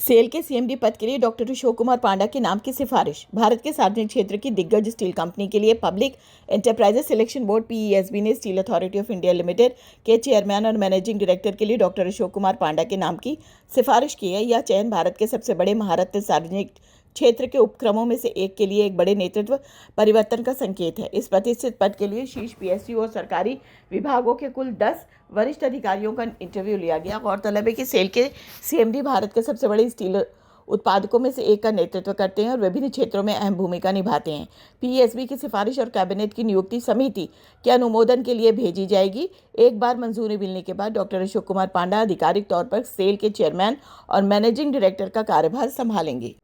Cell के CMD पद के लिए डॉक्टर अशोक कुमार पांडा के नाम की सिफारिश। भारत के सार्वजनिक क्षेत्र की दिग्गज स्टील कंपनी के लिए public enterprises selection board PESB ने steel authority of India limited के चेयरमैन और मैनेजिंग डायरेक्टर के लिए डॉक्टर अशोक कुमार पांडा के नाम की सिफारिश की है। यह चयन भारत के सबसे बड़े महारत्न सार्वजनिक क्षेत्र के उपक्रमों में से एक के लिए एक बड़े नेतृत्व परिवर्तन का संकेत है। इस प्रतिष्ठित पद के लिए शीर्ष पीएसयू और सरकारी विभागों के कुल 10 वरिष्ठ अधिकारियों का इंटरव्यू लिया गया। गौरतलब है कि सेल के सीएमडी भारत के सबसे बड़े स्टील उत्पादकों में से एक का नेतृत्व करते हैं और विभिन्न क्षेत्रों में अहम भूमिका निभाते हैं। पीएसबी की सिफारिश और कैबिनेट की नियुक्ति समिति के अनुमोदन के लिए भेजी जाएगी। एक बार मंजूरी मिलने के बाद डॉक्टर अशोक कुमार पांडा आधिकारिक तौर पर सेल के चेयरमैन और मैनेजिंग डायरेक्टर का कार्यभार संभालेंगे।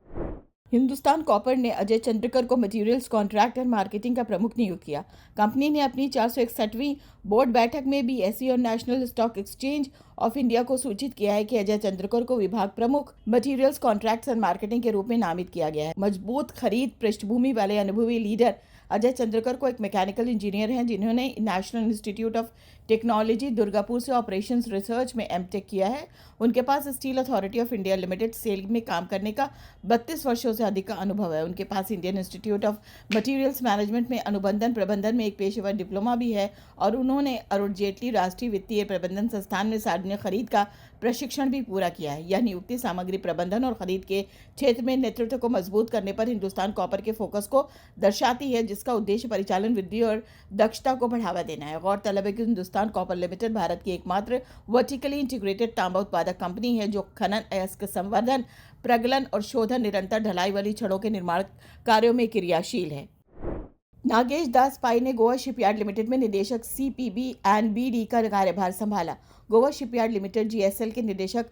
हिंदुस्तान कॉपर ने अजय चंद्रकर को मटेरियल्स कॉन्ट्रैक्ट और मार्केटिंग का प्रमुख नियुक्त किया। कंपनी ने अपनी 461वीं बोर्ड बैठक में बीएसई और national stock exchange of India को सूचित किया है कि अजय चंद्रकर को विभाग प्रमुख मटेरियल्स कॉन्ट्रैक्ट्स और मार्केटिंग के रूप में नामित किया गया है। मजबूत खरीद पृष्ठभूमि वाले अनुभवी लीडर अजय चंद्रकर को एक मैकेनिकल इंजीनियर हैं जिन्होंने national institute of technology Durgapur से ऑपरेशंस रिसर्च में एमटेक किया है। उनके पास steel authority of India limited SAIL में काम करने का 32 वर्षों से अधिक का अनुभव है। उनके पास Indian institute of materials management में अनुबंधन प्रबंधन में एक पेशेवर डिप्लोमा भी है और उन्होंने अरुण जेटली राष्ट्रीय वित्तीय प्रबंधन संस्थान में सार्वजनिक खरीद का प्रशिक्षण भी पूरा किया है। यह नियुक्ति सामग्री प्रबंधन और खरीद के क्षेत्र में नेतृत्व को मजबूत करने पर हिंदुस्तान कॉपर के फोकस को दर्शाती है, जिसका उद्देश्य परिचालन वृद्धि और दक्षता को बढ़ावा देना है। गौरतलब है कि हिंदुस्तान कॉपर लिमिटेड भारत की एकमात्र वर्टिकली इंटीग्रेटेड तांबा उत्पादक कंपनी है जो खनन, अयस्क संवर्धन, प्रगलन और शोधन, निरंतर ढलाई वाली छड़ों के निर्माण कार्यों में क्रियाशील है। नागेश दास पाई ने गोवा शिपयार्ड लिमिटेड में निदेशक सीपीबी एंड बीडी का कार्यभार संभाला। गोवा शिपयार्ड लिमिटेड जीएसएल के निदेशक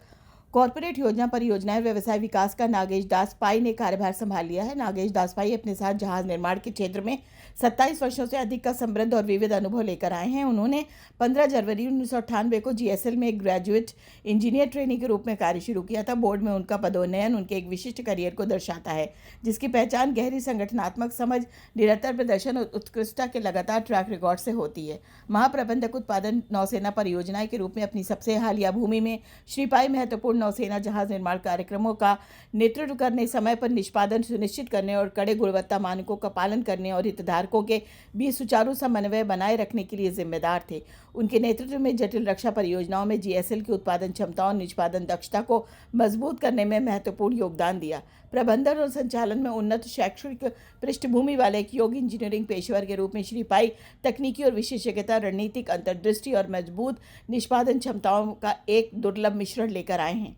कॉर्पोरेट योजना परियोजनाएं व्यवसाय विकास का नागेश दास पाई ने कार्यभार संभाल लिया है। नागेश दास पाई अपने साथ जहाज निर्माण के क्षेत्र में 27 वर्षों से अधिक का समृद्ध और विविध अनुभव लेकर आए हैं। उन्होंने 15 जनवरी 1998 को जीएसएल में एक ग्रेजुएट इंजीनियर ट्रेनी के रूप में कार्य शुरू किया था। बोर्ड में उनका पदोन्नयन उनके एक विशिष्ट करियर को दर्शाता है, जिसकी पहचान गहरी संगठनात्मक समझ, निरंतर प्रदर्शन और उत्कृष्टता के लगातार ट्रैक रिकॉर्ड से होती है। महाप्रबंधक उत्पादन नौसेना परियोजनाएं के रूप में अपनी सबसे हालिया भूमि में श्री पाई महत्वपूर्ण नौसेना जहाज निर्माण कार्यक्रमों का नेतृत्व करने, समय पर निष्पादन सुनिश्चित करने और कड़े गुणवत्ता मानकों का पालन करने और हितधारकों के बीच सुचारू समन्वय बनाए रखने के लिए जिम्मेदार थे। उनके नेतृत्व में जटिल रक्षा परियोजनाओं में जीएसएल की उत्पादन क्षमता और निष्पादन दक्षता को मजबूत करने में महत्वपूर्ण योगदान दिया। प्रबंधन और संचालन में उन्नत शैक्षणिक पृष्ठभूमि वाले एक योग्य इंजीनियरिंग पेशेवर के रूप में श्री पाई तकनीकी और विशेषज्ञता, रणनीतिक अंतर्दृष्टि और मजबूत निष्पादन क्षमताओं का एक दुर्लभ मिश्रण लेकर आए हैं।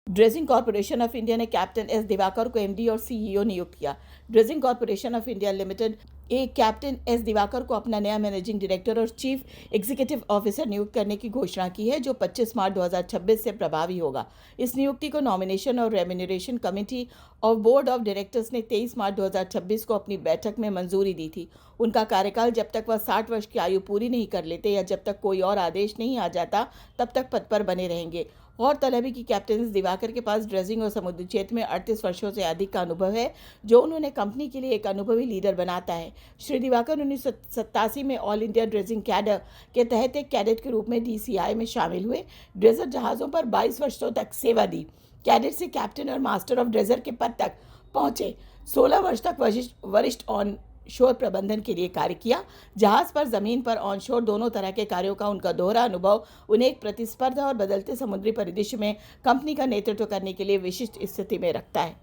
ड्रेजिंग कॉर्पोरेशन ऑफ इंडिया ने कैप्टन एस दिवाकर को एमडी और सीईओ नियुक्त किया। Dredging corporation of India limited captain S Diwakar को अपना नया मैनेजिंग डायरेक्टर और चीफ एग्जीक्यूटिव ऑफिसर नियुक्त करने की घोषणा की है, जो 25 मार्च 2026 से प्रभावी होगा। इस नियुक्ति को नॉमिनेशन और remuneration committee of board of directors ने 23 मार्च 2026 को अपनी बैठक में मंजूरी दी थी। उनका कार्यकाल जब तक वह 60 वर्ष की आयु पूरी नहीं कर लेते या जब तक कोई और आदेश नहीं आ जाता तब तक पद पर बने रहेंगे। गौरतलब है कि कैप्टन एस दिवाकर के पास ड्रेजिंग और समुद्री क्षेत्र में 38 वर्षों से अधिक का अनुभव है, जो उन्होंने कंपनी के लिए एक अनुभवी लीडर बनाता है। श्री दिवाकर 1987 में ऑल इंडिया ड्रेजिंग कैडर के तहत एक कैडेट के रूप में डीसीआई में शामिल हुए। ड्रेजर जहाज़ों पर 22 वर्षों तक सेवा दी। कैडेट से कैप्टन और मास्टर ऑफ ड्रेजर के पद तक पहुंचे। 16 वर्ष तक वरिष्ठ ऑन शोर प्रबंधन के लिए कार्य किया। जहाज पर, जमीन पर, ऑन शोर दोनों तरह के कार्यों का उनका दोहरा अनुभव उन्हें एक प्रतिस्पर्धा और बदलते समुद्री परिदृश्य में कंपनी का नेतृत्व करने के लिए विशिष्ट स्थिति में रखता है।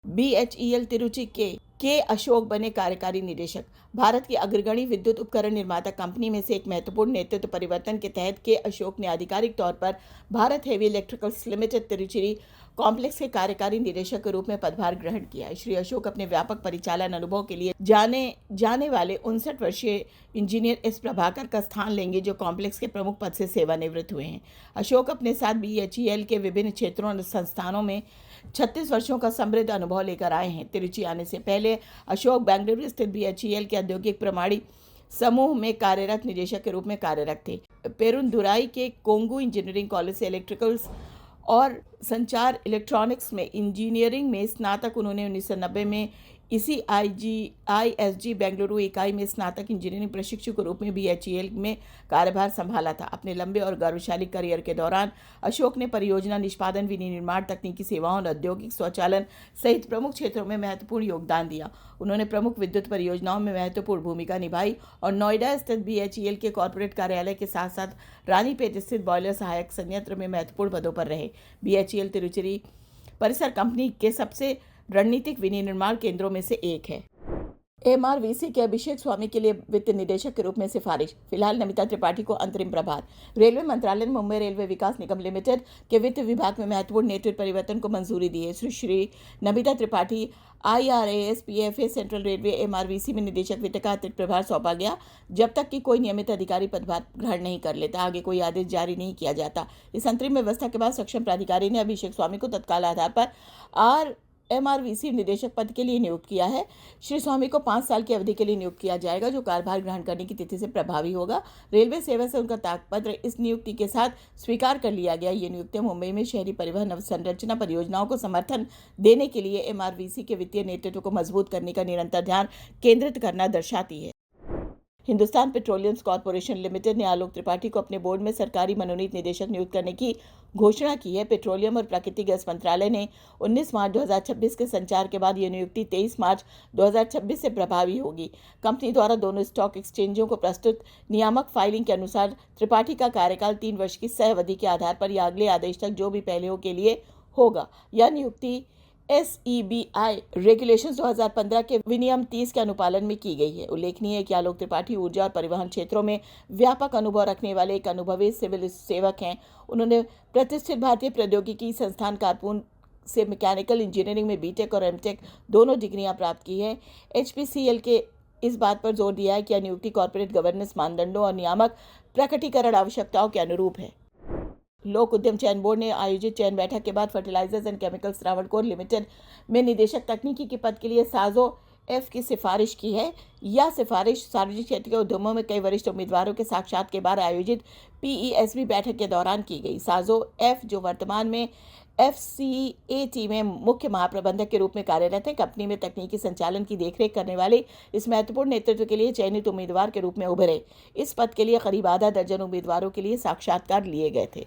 बीएचईएल तिरुचि के अशोक बने कार्यकारी निदेशक। भारत की अग्रगणी विद्युत उपकरण निर्माता कंपनी में से एक महत्वपूर्ण नेतृत्व परिवर्तन के तहत के अशोक ने आधिकारिक तौर पर Bharat heavy electricals limited Tiruchiri complex के कार्यकारी निदेशक के रूप में पदभार ग्रहण किया है। श्री अशोक अपने व्यापक परिचालन अनुभव के लिए जाने वाले 59 वर्षीय इंजीनियर एस प्रभाकर का स्थान लेंगे, जो कॉम्प्लेक्स के प्रमुख पद से सेवानिवृत्त हुए हैं। अशोक अपने साथ बीएचईएल के विभिन्न क्षेत्रों और संस्थानों में 36 वर्षों का समृद्ध अनुभव लेकर आए हैं। तिरुचि आने से पहले अशोक बेंगलुरु स्थित बीएचईएल के औद्योगिक प्रणाली समूह में कार्यरत निदेशक के रूप में कार्यरत थे। पेरुंदुराई के कोंगू इंजीनियरिंग कॉलेज से इलेक्ट्रिकल्स और संचार इलेक्ट्रॉनिक्स में इंजीनियरिंग में स्नातक उन्होंने 1990 में इसी ISG बेंगलुरु इकाई में स्नातक इंजीनियरिंग प्रशिक्षु के रूप में BHEL में कार्यभार संभाला था। अपने लंबे और गौरवशाली करियर के दौरान अशोक ने परियोजना निष्पादन, विनिर्माण, तकनीकी सेवाओं और औद्योगिक स्वचालन सहित प्रमुख क्षेत्रों में महत्वपूर्ण योगदान दिया। उन्होंने प्रमुख विद्युत परियोजनाओं में महत्वपूर्ण भूमिका निभाई और नोएडा स्थित BHEL के कॉर्पोरेट कार्यालय के साथ साथ रानीपेट स्थित बॉयलर सहायक संयंत्र में महत्वपूर्ण पदों पर रहे। BHEL तिरुचिरी परिसर कंपनी के सबसे रणनीतिक विनिर्माण केंद्रों में से एक है। MRVC के अभिषेक स्वामी के लिए वित्त निदेशक के रूप में सिफारिश। फिलहाल नमिता त्रिपाठी को अंतरिम प्रभार। रेलवे मंत्रालय ने मुंबई रेलवे विकास निगम लिमिटेड के वित्त विभाग में महत्वपूर्ण नेतृत्व परिवर्तन को मंजूरी दी है। Shri Namita Tripathi IRAS PFA central railway MRVC में निदेशक वित्त का अतिरिक्त प्रभार सौंपा गया जब तक कि कोई नियमित अधिकारी पदभार ग्रहण नहीं कर लेता, आगे कोई आदेश जारी नहीं किया जाता। इस अंतरिम व्यवस्था के बाद सक्षम प्राधिकारी ने अभिषेक स्वामी को तत्काल आधार पर MRVC निदेशक पद के लिए नियुक्त किया है। श्री स्वामी को 5 साल की अवधि के लिए नियुक्त किया जाएगा, जो कार्यभार ग्रहण करने की तिथि से प्रभावी होगा। रेलवे सेवा से उनका त्यागपत्र इस नियुक्ति के साथ स्वीकार कर लिया गया। ये नियुक्तियां मुंबई में शहरी परिवहन अवसंरचना परियोजनाओं को समर्थन देने के लिए MRVC के वित्तीय नेतृत्व को मजबूत करने का निरंतर ध्यान केंद्रित करना दर्शाती है। हिंदुस्तान पेट्रोलियम कॉर्पोरेशन लिमिटेड ने आलोक त्रिपाठी को अपने बोर्ड में सरकारी मनोनीत निदेशक नियुक्त करने की घोषणा की है। पेट्रोलियम और प्राकृतिक गैस मंत्रालय ने 19 मार्च 2026 के संचार के बाद यह नियुक्ति 23 मार्च 2026 से प्रभावी होगी। कंपनी द्वारा दोनों स्टॉक एक्सचेंजों को प्रस्तुत नियामक फाइलिंग के अनुसार त्रिपाठी का कार्यकाल 3 वर्ष की सह अवधि के आधार पर या अगले आदेश तक जो भी पहले के लिए होगा। यह नियुक्ति SEBI रेगुलेशंस 2015 के विनियम 30 के अनुपालन में की गई है। उल्लेखनीय है कि आलोक त्रिपाठी ऊर्जा और परिवहन क्षेत्रों में व्यापक अनुभव रखने वाले एक अनुभवी सिविल सेवक हैं। उन्होंने प्रतिष्ठित भारतीय प्रौद्योगिकी संस्थान कानपुर से मैकेनिकल इंजीनियरिंग में BTech और MTech दोनों डिग्रियां प्राप्त की हैं। HPCL के इस बात पर जोर दिया है कि यह नियुक्ति कॉर्पोरेट गवर्नेंस मानदंडों और नियामक प्रकटीकरण आवश्यकताओं के अनुरूप है। लोक उद्यम चयन बोर्ड ने आयोजित चयन बैठक के बाद fertilizers and chemicals Travancore limited में निदेशक तकनीकी के पद के लिए साजो F की सिफारिश की है। यह सिफारिश सार्वजनिक क्षेत्र के उद्यमों में कई वरिष्ठ उम्मीदवारों के साक्षात के बाद आयोजित PESB बैठक के दौरान की गई। साजो F, जो वर्तमान में FCAT में मुख्य महाप्रबंधक के रूप में कार्यरत है, कंपनी में तकनीकी संचालन की देखरेख करने वाले इस महत्वपूर्ण नेतृत्व के लिए चयनित उम्मीदवार के रूप में उभरे। इस पद के लिए करीब आधा दर्जन उम्मीदवारों के लिए साक्षात्कार लिए गए थे।